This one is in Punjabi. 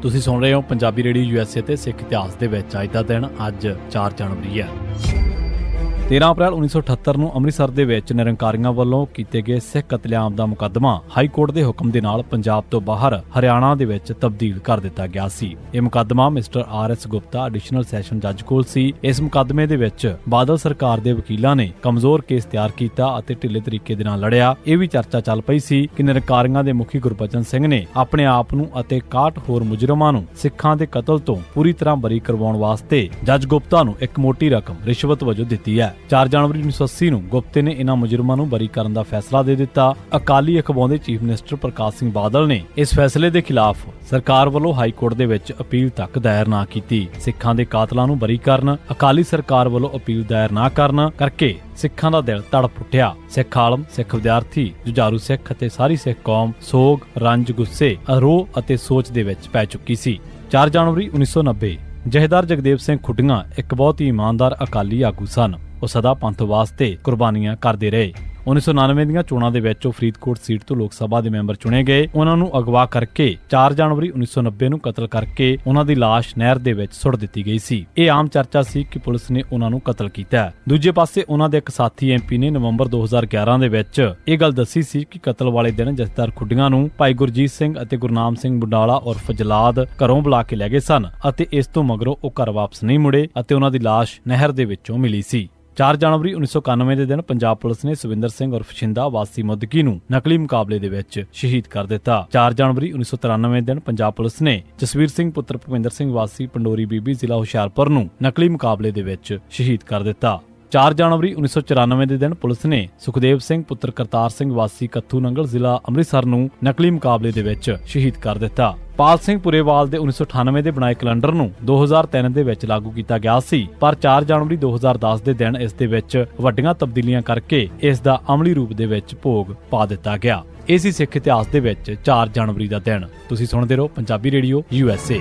ਤੁਸੀਂ ਸੁਣ ਰਹੇ ਹੋ ਪੰਜਾਬੀ ਰੇਡੀਓ USA ਤੇ ਸਿੱਖ ਇਤਿਹਾਸ ਦੇ ਵਿੱਚ ਅੱਜ ਦਾ ਦਿਨ ਅੱਜ 4 ਜਨਵਰੀ ਹੈ। 13 ਅਪ੍ਰੈਲ 1978 ਨੂੰ ਅੰਮ੍ਰਿਤਸਰ ਦੇ ਵਿੱਚ ਨਿਰੰਕਾਰੀਆਂ ਵੱਲੋਂ ਕੀਤੇ ਗਏ ਸਿੱਖ ਕਤਲੇਆਮ ਦਾ ਮੁਕੱਦਮਾ ਹਾਈ ਕੋਰਟ ਦੇ ਹੁਕਮ ਦੇ ਨਾਲ ਪੰਜਾਬ ਤੋਂ ਬਾਹਰ ਹਰਿਆਣਾ ਦੇ ਵਿੱਚ ਤਬਦੀਲ ਕਰ ਦਿੱਤਾ ਗਿਆ ਸੀ। ਇਹ ਮੁਕੱਦਮਾ mister RS Gupta additional session ਜੱਜ ਕੋਲ ਸੀ। ਇਸ ਮੁਕੱਦਮੇ ਦੇ ਵਿੱਚ ਬਾਦਲ ਸਰਕਾਰ ਦੇ ਵਕੀਲਾਂ ਨੇ ਕਮਜ਼ੋਰ ਕੇਸ ਤਿਆਰ ਕੀਤਾ ਅਤੇ ਢਿੱਲੇ ਤਰੀਕੇ ਦੇ ਨਾਲ ਲੜਿਆ। ਇਹ ਵੀ ਚਰਚਾ ਚੱਲ ਪਈ ਸੀ ਕਿ ਨਿਰੰਕਾਰੀਆਂ ਦੇ ਮੁਖੀ ਗੁਰਬਚਨ ਸਿੰਘ ਨੇ ਆਪਣੇ ਆਪ ਨੂੰ ਅਤੇ 61 ਹੋਰ ਮੁਜਰਮਾਂ ਨੂੰ ਸਿੱਖਾਂ ਦੇ ਕਤਲ ਤੋਂ ਪੂਰੀ ਤਰ੍ਹਾਂ ਬਰੀ ਕਰਵਾਉਣ ਵਾਸਤੇ ਜੱਜ ਗੁਪਤਾ ਨੂੰ ਇੱਕ ਮੋਟੀ ਰਕਮ ਰਿਸ਼ਵਤ ਵਜੋਂ ਦਿੱਤੀ ਹੈ। 4 ਜਨਵਰੀ 1980 ਨੂੰ ਗੁਪਤੇ ਨੇ ਇਹਨਾਂ ਮੁਜਰਮਾਂ ਨੂੰ ਬਰੀ ਕਰਨ ਦਾ ਫੈਸਲਾ ਦੇ ਦਿੱਤਾ। ਅਕਾਲੀ ਅਖਵਾਉਂਦੇ ਚੀਫ ਮਿਨਿਸਟਰ ਪ੍ਰਕਾਸ਼ ਸਿੰਘ ਬਾਦਲ ਨੇ ਇਸ ਫੈਸਲੇ ਦੇ ਖਿਲਾਫ ਸਰਕਾਰ ਵੱਲੋਂ ਹਾਈ ਕੋਰਟ ਦੇ ਵਿੱਚ ਅਪੀਲ ਤੱਕ ਦਾਇਰ ਨਾ ਕੀਤੀ। ਸਿੱਖਾਂ ਦੇ ਕਾਤਲਾਂ ਨੂੰ ਬਰੀ ਕਰਨ ਅਕਾਲੀ ਸਰਕਾਰ ਵੱਲੋਂ ਅਪੀਲ ਦਾਇਰ ਨਾ ਕਰਨ ਕਰਕੇ ਸਿੱਖਾਂ ਦਾ ਦਿਲ ਤੜਪ ਉੱਠਿਆ। ਸਿੱਖ ਆਲਮ, ਸਿੱਖ ਵਿਦਿਆਰਥੀ, ਜੁਝਾਰੂ ਸਿੱਖ ਅਤੇ ਸਾਰੀ ਸਿੱਖ ਕੌਮ ਸੋਗ, ਰੰਜ, ਗੁੱਸੇ, ਅਰੋਹ ਅਤੇ ਸੋਚ ਦੇ ਵਿੱਚ ਪੈ ਚੁੱਕੀ ਸੀ। 4 ਜਨਵਰੀ 1990 ਜਥੇਦਾਰ ਜਗਦੇਵ ਸਿੰਘ ਖੁੱਡੀਆਂ ਇੱਕ ਬਹੁਤ ਹੀ ਇਮਾਨਦਾਰ ਅਕਾਲੀ ਆਗੂ ਸਨ। ਉਹ ਸਦਾ ਪੰਥ ਵਾਸਤੇ ਕੁਰਬਾਨੀਆਂ ਕਰਦੇ ਰਹੇ। 1999 ਦੀਆਂ ਚੋਣਾਂ ਦੇ ਵਿੱਚ ਉਹ ਫਰੀਦਕੋਟ ਸੀਟ ਤੋਂ ਲੋਕ ਸਭਾ ਦੇ ਮੈਂਬਰ ਚੁਣੇ ਗਏ। ਉਹਨਾਂ ਨੂੰ ਅਗਵਾ ਕਰਕੇ 4 ਜਨਵਰੀ 1990 ਨੂੰ ਕਤਲ ਕਰਕੇ ਉਹਨਾਂ ਦੀ ਲਾਸ਼ ਨਹਿਰ ਦੇ ਵਿੱਚ ਸੁੱਟ ਦਿੱਤੀ ਗਈ ਸੀ। ਇਹ ਆਮ ਚਰਚਾ ਸੀ ਕਿ ਪੁਲਿਸ ਨੇ ਉਹਨਾਂ ਨੂੰ ਕਤਲ ਕੀਤਾ। ਦੂਜੇ ਪਾਸੇ ਉਹਨਾਂ ਦੇ ਇੱਕ ਸਾਥੀ MP ਨੇ ਨਵੰਬਰ 2011 ਦੇ ਵਿੱਚ ਇਹ ਗੱਲ ਦੱਸੀ ਸੀ ਕਿ ਕਤਲ ਵਾਲੇ ਦਿਨ ਜਥੇਦਾਰ ਖੁੱਡੀਆਂ ਨੂੰ ਭਾਈ ਗੁਰਜੀਤ ਸਿੰਘ ਅਤੇ ਗੁਰਨਾਮ ਸਿੰਘ ਬੁੰਡਾਲਾ ਉਰਫ ਜਲਾਦ ਘਰੋਂ ਬੁਲਾ ਕੇ ਲੈ ਗਏ ਸਨ ਅਤੇ ਇਸ ਤੋਂ ਮਗਰੋਂ ਉਹ ਘਰ ਵਾਪਸ ਨਹੀਂ ਮੁੜੇ ਅਤੇ ਉਹਨਾਂ ਦੀ ਲਾਸ਼ ਨਹਿਰ ਦੇ ਵਿੱਚੋਂ ਮਿਲੀ ਸੀ। 4 ਜਨਵਰੀ 1991 ਦੇ ਦਿਨ ਪੰਜਾਬ ਪੁਲਿਸ ਨੇ ਸੁਵਿੰਦਰ ਸਿੰਘ ਉਰਫ ਸ਼ਿੰਦਾ ਵਾਸੀ ਮੁੱਦਕੀ ਨੂੰ ਨਕਲੀ ਮੁਕਾਬਲੇ ਦੇ ਵਿੱਚ ਸ਼ਹੀਦ ਕਰ ਦਿੱਤਾ। 4 ਜਨਵਰੀ 1993 ਦਿਨ ਪੰਜਾਬ ਪੁਲਿਸ ਨੇ ਜਸਵੀਰ ਸਿੰਘ ਪੁੱਤਰ ਭੁਪਿੰਦਰ ਸਿੰਘ ਵਾਸੀ ਪੰਡੋਰੀ ਬੀਬੀ ਜ਼ਿਲ੍ਹਾ ਹੁਸ਼ਿਆਰਪੁਰ ਨੂੰ ਨਕਲੀ ਮੁਕਾਬਲੇ ਦੇ ਵਿੱਚ ਸ਼ਹੀਦ ਕਰ ਦਿੱਤਾ। 4 ਜਨਵਰੀ 1994 ਦੇ ਦਿਨ ਪੁਲਿਸ ਨੇ ਸੁਖਦੇਵ ਸਿੰਘ ਪੁੱਤਰ ਕਰਤਾਰ ਸਿੰਘ ਵਾਸੀ ਕੱਥੂ ਨੰਗਲ ਜ਼ਿਲ੍ਹਾ ਅੰਮ੍ਰਿਤਸਰ ਨੂੰ ਨਕਲੀ ਮੁਕਾਬਲੇ ਦੇ ਵਿੱਚ ਸ਼ਹੀਦ ਕਰ ਦਿੱਤਾ। ਪਾਲ ਸਿੰਘ ਪੁਰੇਵਾਲ ਦੇ 1998 ਦੇ ਬਣਾਏ ਕੈਲੰਡਰ ਨੂੰ 2003 ਦੇ ਵਿੱਚ ਲਾਗੂ ਕੀਤਾ ਗਿਆ ਸੀ, ਪਰ 4 ਜਨਵਰੀ 2010 ਦੇ ਦਿਨ ਇਸ ਦੇ ਵਿੱਚ ਵੱਡੀਆਂ ਤਬਦੀਲੀਆਂ ਕਰਕੇ ਇਸ ਦਾ ਅਮਲੀ ਰੂਪ ਦੇ ਵਿੱਚ ਭੋਗ ਪਾ ਦਿੱਤਾ ਗਿਆ। ਇਹ ਸੀ ਸਿੱਖ ਇਤਿਹਾਸ ਦੇ ਵਿੱਚ 4 ਜਨਵਰੀ ਦਾ ਦਿਨ। ਤੁਸੀਂ ਸੁਣਦੇ ਰਹੋ ਪੰਜਾਬੀ ਰੇਡੀਓ USA।